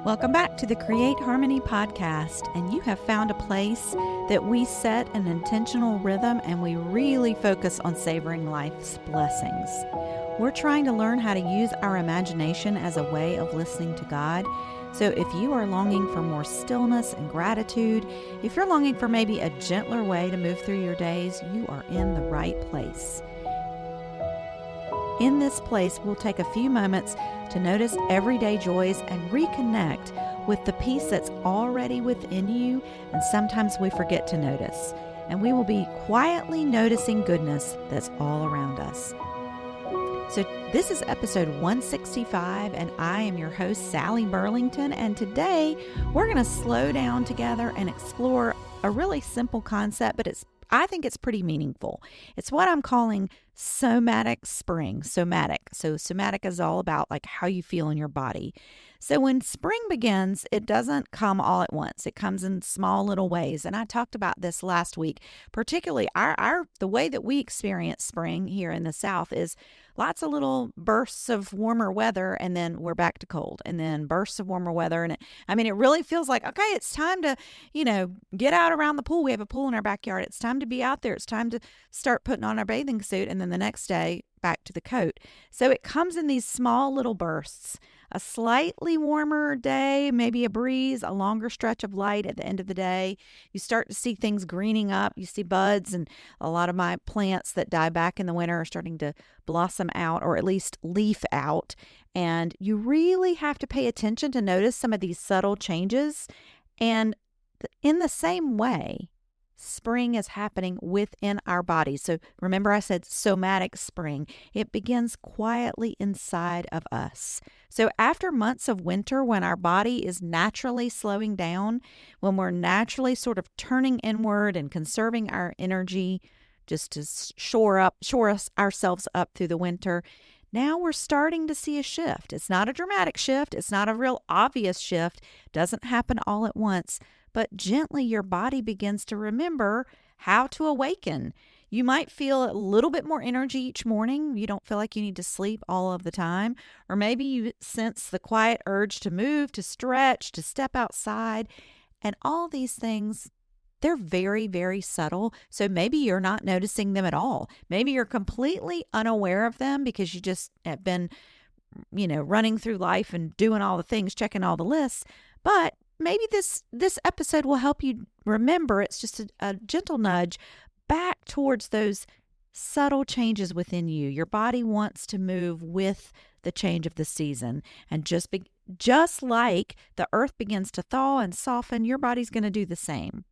Welcome back to the Create Harmony podcast, and you have found a place that we set an intentional rhythm and we really focus on savoring life's blessings. We're trying to learn how to use our imagination as a way of listening to God. So if you are longing for more stillness and gratitude, if you're longing for maybe a gentler way to move through your days, you are in the right place. In this place, we'll take a few moments to notice everyday joys and reconnect with the peace that's already within you, and sometimes we forget to notice. And we will be quietly noticing goodness that's all around us. So this is episode 165, and I am your host, Sally Burlington, and today we're going to slow down together and explore a really simple concept, but I think it's pretty meaningful. It's what I'm calling Somatic Spring. Somatic. So somatic is all about like how you feel in your body. So when spring begins, it doesn't come all at once. It comes in small little ways. And I talked about this last week. Particularly the way that we experience spring here in the South is lots of little bursts of warmer weather, and then we're back to cold, and then bursts of warmer weather. And it really feels like, okay, it's time to, get out around the pool. We have a pool in our backyard. It's time to be out there. It's time to start putting on our bathing suit. And then the next day, back to the coat. So it comes in these small little bursts. A slightly warmer day, maybe a breeze, a longer stretch of light at the end of the day. You start to see things greening up. You see buds, and a lot of my plants that die back in the winter are starting to blossom out, or at least leaf out. And you really have to pay attention to notice some of these subtle changes. And in the same way, spring is happening within our bodies. So remember I said somatic spring. It begins quietly inside of us. So after months of winter, when our body is naturally slowing down, when we're naturally sort of turning inward and conserving our energy just to shore ourselves up through the winter, now we're starting to see a shift. It's not a dramatic shift. It's not a real obvious shift. It doesn't happen all at once. But gently, your body begins to remember how to awaken. You might feel a little bit more energy each morning. You don't feel like you need to sleep all of the time. Or maybe you sense the quiet urge to move, to stretch, to step outside. And all these things, they're very, very subtle. So maybe you're not noticing them at all. Maybe you're completely unaware of them because you just have been, running through life and doing all the things, checking all the lists. But maybe this episode will help you remember it's just a gentle nudge back towards those subtle changes within you. Your body wants to move with the change of the season. And just like the earth begins to thaw and soften, your body's going to do the same.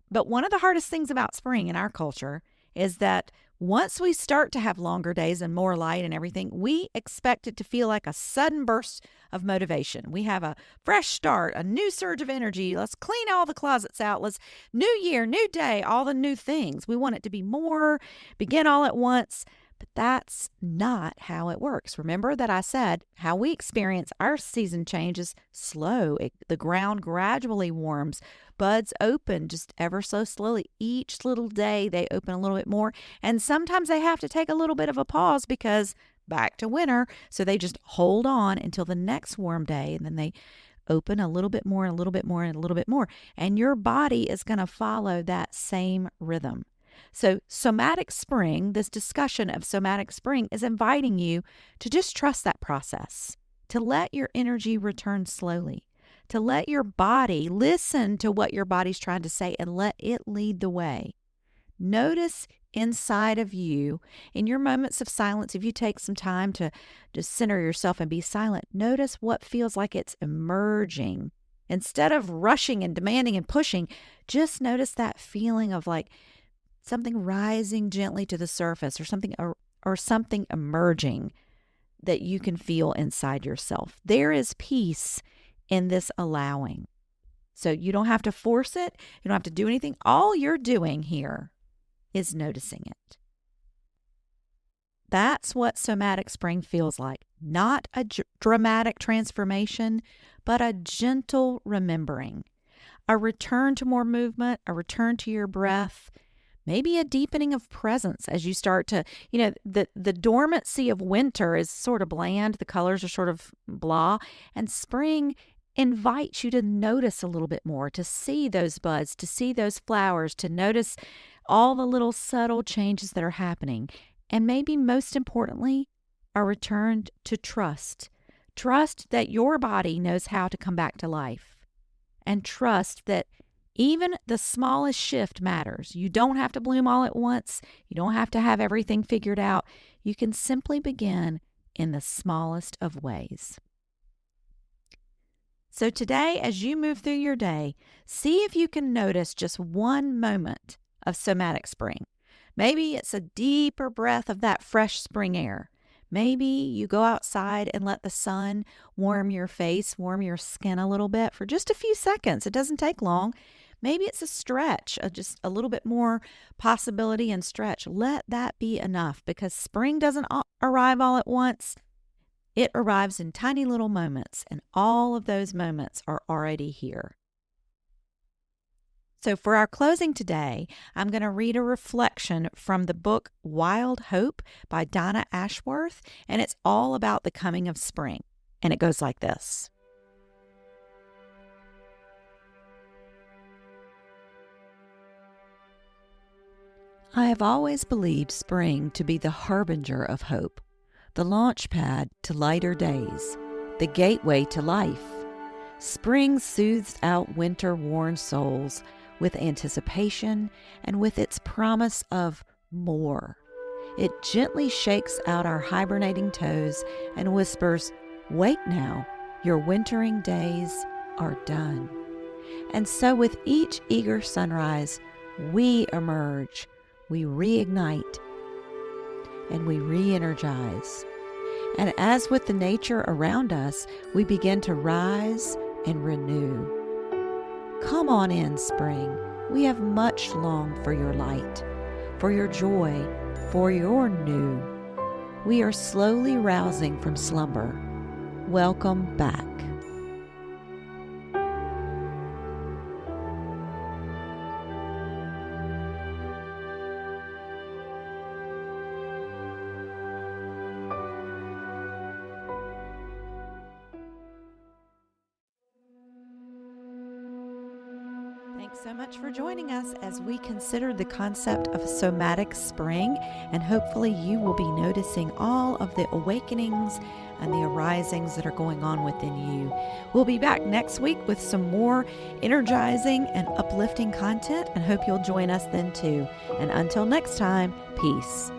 But one of the hardest things about spring in our culture is that once we start to have longer days and more light and everything, we expect it to feel like a sudden burst of motivation. We have a fresh start, a new surge of energy. Let's clean all the closets out. Let's new year, new day, all the new things. We want it to be more, begin all at once. But that's not how it works. Remember that I said how we experience our season change is slow. The ground gradually warms. Buds open just ever so slowly. Each little day they open a little bit more. And sometimes they have to take a little bit of a pause because back to winter. So they just hold on until the next warm day. And then they open a little bit more, and a little bit more, and a little bit more. And your body is going to follow that same rhythm. So somatic spring, this discussion of somatic spring is inviting you to just trust that process, to let your energy return slowly, to let your body listen to what your body's trying to say and let it lead the way. Notice inside of you, in your moments of silence, if you take some time to just center yourself and be silent, notice what feels like it's emerging. Instead of rushing and demanding and pushing, just notice that feeling of like something rising gently to the surface, or something emerging that you can feel inside yourself. There is peace in this allowing. So you don't have to force it. You don't have to do anything. All you're doing here is noticing it. That's what somatic spring feels like. Not a dramatic transformation, but a gentle remembering. A return to more movement, a return to your breath, Maybe a deepening of presence as you start to, the dormancy of winter is sort of bland. The colors are sort of blah. And spring invites you to notice a little bit more, to see those buds, to see those flowers, to notice all the little subtle changes that are happening. And maybe most importantly, a return to trust. Trust that your body knows how to come back to life. And trust that even the smallest shift matters. You don't have to bloom all at once. You don't have to have everything figured out. You can simply begin in the smallest of ways. So today, as you move through your day, see if you can notice just one moment of somatic spring. Maybe it's a deeper breath of that fresh spring air. Maybe you go outside and let the sun warm your face, warm your skin a little bit for just a few seconds. It doesn't take long. Maybe it's a stretch, just a little bit more possibility and stretch. Let that be enough, because spring doesn't arrive all at once. It arrives in tiny little moments, and all of those moments are already here. So for our closing today, I'm going to read a reflection from the book Wild Hope by Donna Ashworth, and it's all about the coming of spring. And it goes like this. I have always believed spring to be the harbinger of hope, the launch pad to lighter days, the gateway to life. Spring soothes out winter-worn souls with anticipation and with its promise of more. It gently shakes out our hibernating toes and whispers, "Wake now, your wintering days are done." And so with each eager sunrise, we emerge, we reignite, and we re-energize. And as with the nature around us, we begin to rise and renew. Come on in, spring. We have much longed for your light, for your joy, for your new. We are slowly rousing from slumber. Welcome back. Thanks so much for joining us as we consider the concept of somatic spring, and hopefully you will be noticing all of the awakenings and the arisings that are going on within you. We'll be back next week with some more energizing and uplifting content, and hope you'll join us then too. And until next time, peace.